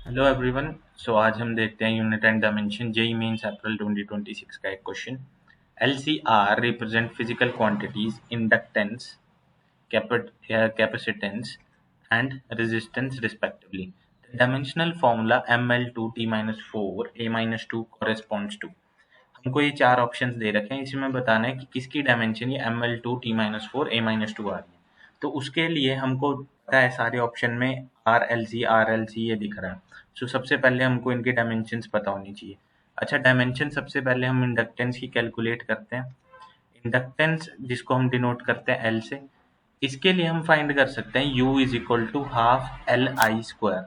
Hello everyone. सो आज हम देखते हैं unit and dimension JEE mains April 2026 का एक क्वेश्चन। LCR represent physical quantities inductance, capacitance and resistance respectively. The dimensional formula ml2t-4 a-2 corresponds to. हमको ये चार ऑप्शंस दे रखे हैं, इसमें बताना है कि किसकी डायमेंशन ये ml2t-4 a-2 आ रही है। तो उसके लिए हमको पता है सारे ऑप्शन में आर एल सी ये दिख रहा है। सो सबसे पहले हमको इनके डायमेंशंस पता होनी चाहिए। अच्छा, डायमेंशन सबसे पहले हम इंडक्टेंस की कैलकुलेट करते हैं। इंडक्टेंस जिसको हम डिनोट करते हैं एल से, इसके लिए हम फाइंड कर सकते हैं U is equal to half L I square.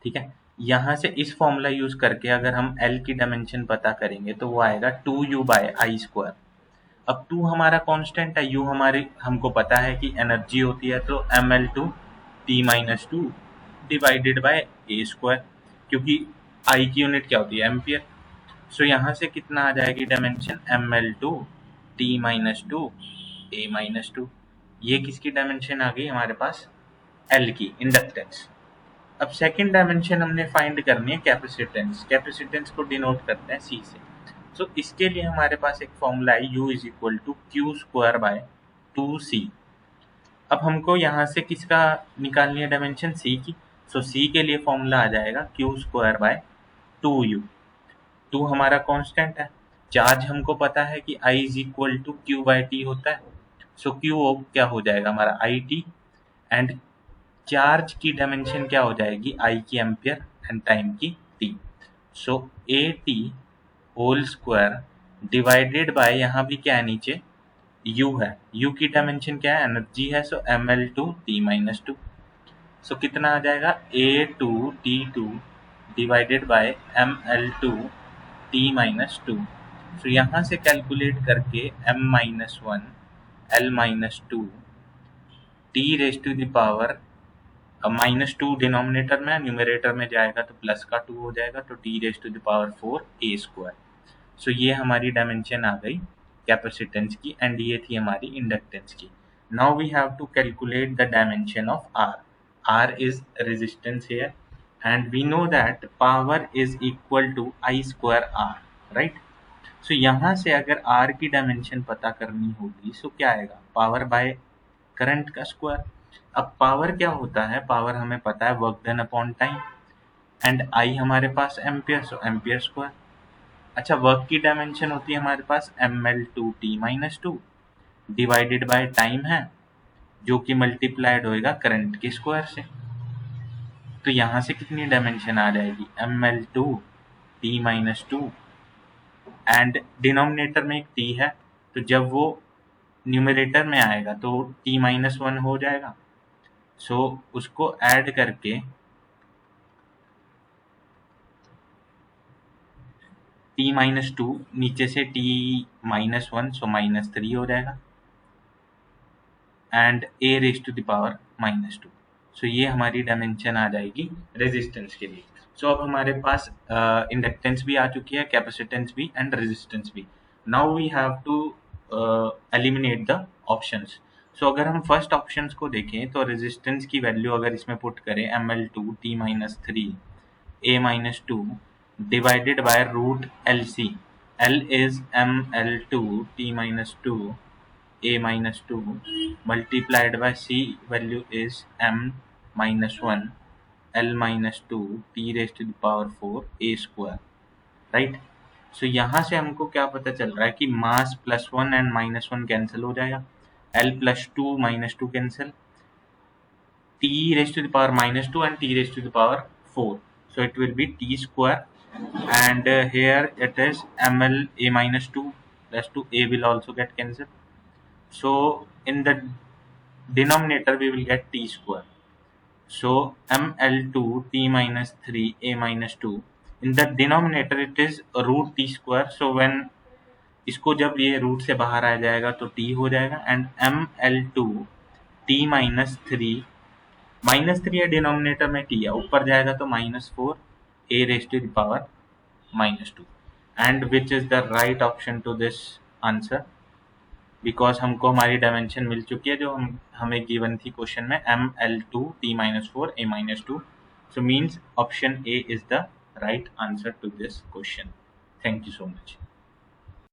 ठीक है, यहाँ से इस फॉर्मूला यूज करके अगर हम L की डायमेंशन पता करेंगे तो वो आएगा 2U/I²। अब 2 हमारा कांस्टेंट है, U हमारी हमको पता है कि एनर्जी होती है, तो ml2t-2 डिवाइडेड बाय a², क्योंकि I की यूनिट क्या होती है, एम्पियर। सो यहाँ से कितना आ जाएगी डायमेंशन ml2t-2 a-2। ये किसकी डायमेंशन आ गई हमारे पास, L की, इंडक्टेंस। अब सेकंड डायमेंशन हमने फाइंड करनी है कैपेसिटेंस। कैपेसिटेंस को डिनोट करते हैं C से। तो इसके लिए हमारे पास एक फॉर्मूला है U is equal to Q²/2C। अब हमको यहाँ से किसका निकालनी है डायमेंशन, C की। सो C के लिए फॉर्मूला आ जाएगा Q²/2U। 2 हमारा कांस्टेंट है। चार्ज हमको पता है कि I is equal to Q/T होता है। सो Q क्या हो जाएगा हमारा IT, एंड चार्ज की डायमेंशन क्या हो जाएगी, I की एम्पियर एंड टाइम की T। So AT whole square divided by, यहाँ भी क्या है नीचे U है, U की डायमेंशन क्या है, एनर्जी है। सो ml2t-2। सो कितना आ जाएगा A2T2 डिवाइडेड बाय ml2t-2। सो यहाँ से कैलकुलेट करके m-1 l-2 t raise to the power -2 denominator में, न्यूमरेटर में जाएगा तो प्लस का 2 हो जाएगा, तो t⁴ a²। सो ये हमारी डायमेंशन आ गई कैपेसिटेंस की, एंड ये थी हमारी इंडक्टेंस की। Now we have to calculate the dimension of R। R is resistance here, and we know that power is equal to I²R, right. So यहाँ से अगर R की डायमेंशन पता करनी होगी, सो क्या आएगा, पावर बाय करंट का स्क्वायर। अब पावर क्या होता है, पावर हमें पता है work done upon time, and I हमारे पास एम्पियर, सो एम्पियर स्क्वायर। अच्छा, वर्क की डायमेंशन होती है हमारे पास ml2t-2 डिवाइडेड बाय टाइम है, जो कि मल्टीप्लाइड होएगा करंट के स्क्वायर से। तो यहाँ से कितनी डायमेंशन आ जाएगी, ml2t-2, एंड डिनोमिनेटर में एक t है, तो जब वो न्यूमरेटर में आएगा तो t-1 हो जाएगा। सो उसको ऐड करके t-2 नीचे से t-1, सो -3 हो जाएगा, and a raise to the power -2। So ये हमारी डायमेंशन आ जाएगी रेजिस्टेंस के लिए। सो अब हमारे पास इंडक्टेंस भी आ चुकी है, कैपेसिटेंस भी एंड रेजिस्टेंस भी। Now we have to eliminate the options. So अगर हम फर्स्ट ऑप्शंस को देखें तो रेजिस्टेंस की वैल्यू अगर इसमें पुट करें ml2t-3 a-2 divided by root LC. L is ml2t-2 a-2 multiplied by C value is m-1 l-2 t raised to the power 4 a², right. So यहाँ से हमको क्या पता चल रहा है कि मास +1 एंड -1 कैंसिल हो जाएगा, l+2 -2 cancel, t raised to the power -2 and t raised to the power 4, so it will be t², and here it is ml a-2 plus 2, a will also get cancelled, so in the denominator we will get t². So ml2t-3 a-2, in the denominator it is root t², so when इसको जब ये root से बाहर आ जाएगा तो t हो जाएगा, and ml2t-3 -3 है डिनोमिनेटर में, t है, ऊपर जाएगा तो -4 a raised to the power -2, and which is the right option to this answer, because हमको हमारी डायमेंशन मिल चुकी है जो हमें गिवन थी क्वेश्चन में, ml2t-4 a-2 So means option A is the right answer to this question. Thank you so much.